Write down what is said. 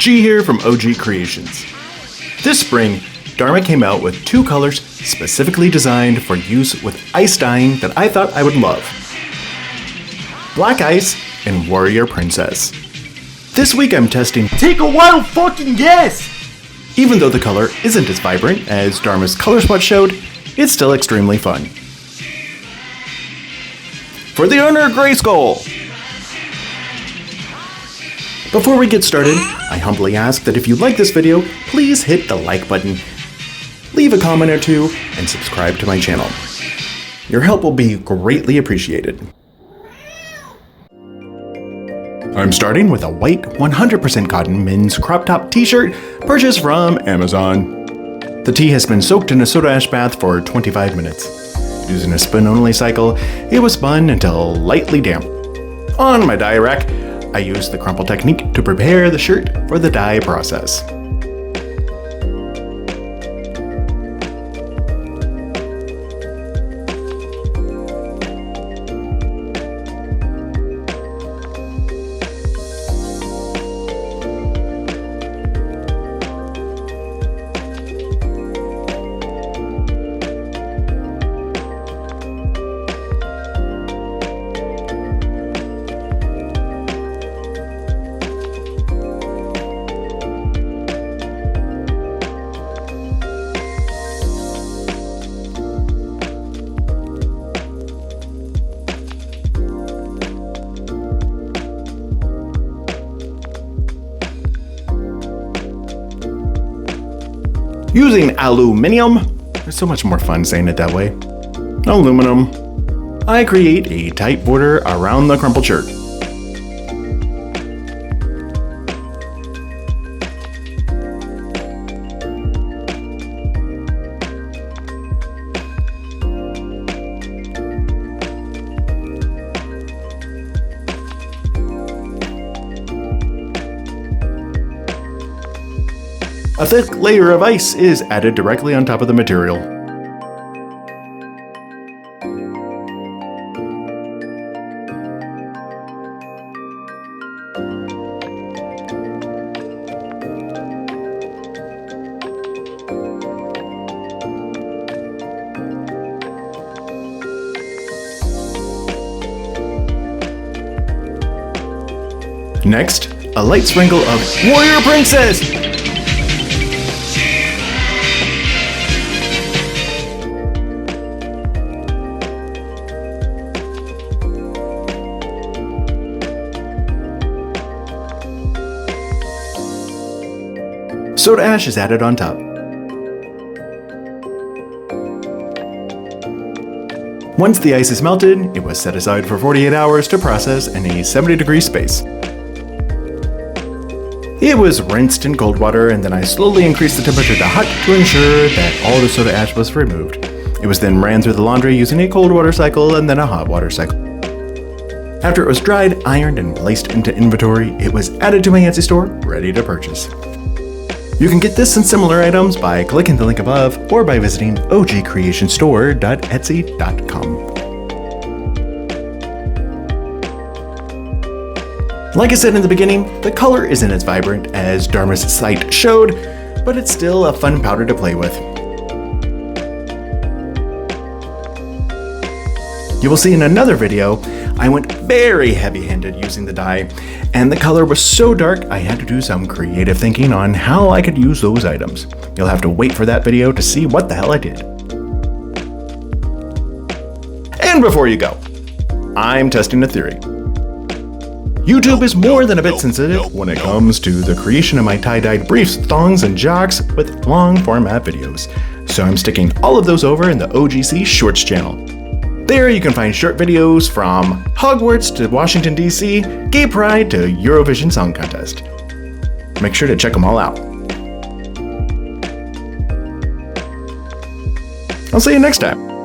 G here from OG Creations. This spring, Dharma came out with 2 colors specifically designed for use with ice dyeing that I thought I would love. Black Ice and Warrior Princess. This week I'm testing Take a wild fucking guess! Even though the color isn't as vibrant as Dharma's color swatch showed, it's still extremely fun. For the owner, Grayskull! Before we get started, I humbly ask that if you like this video, please hit the like button, leave a comment or two, and subscribe to my channel. Your help will be greatly appreciated. I'm starting with a white 100% cotton men's crop top t-shirt purchased from Amazon. The tee has been soaked in a soda ash bath for 25 minutes. Using a spin-only cycle, it was spun until lightly damp. On my dye rack, I used the crumple technique to prepare the shirt for the dye process. Using aluminum, there's so much more fun saying it that way. Aluminum. I create a tight border around the crumpled shirt. A thick layer of ice is added directly on top of the material. Next, a light sprinkle of Warrior Princess! Soda ash is added on top. Once the ice is melted, it was set aside for 48 hours to process in a 70-degree space. It was rinsed in cold water, and then I slowly increased the temperature to hot to ensure that all the soda ash was removed. It was then ran through the laundry using a cold water cycle and then a hot water cycle. After it was dried, ironed, and placed into inventory, it was added to my Etsy store, ready to purchase. You can get this and similar items by clicking the link above or by visiting ogcreationstore.etsy.com. Like I said in the beginning, the color isn't as vibrant as Dharma's site showed, but it's still a fun powder to play with. You will see in another video, I went very heavy-handed using the dye, and the color was so dark I had to do some creative thinking on how I could use those items. You'll have to wait for that video to see what the hell I did. And before you go, I'm testing a theory. YouTube is more than a bit sensitive when it comes to the creation of my tie-dyed briefs, thongs, and jocks with long format videos, so I'm sticking all of those over in the OGC Shorts channel. There you can find short videos from Hogwarts to Washington, D.C., Gay Pride to Eurovision Song Contest. Make sure to check them all out. I'll see you next time.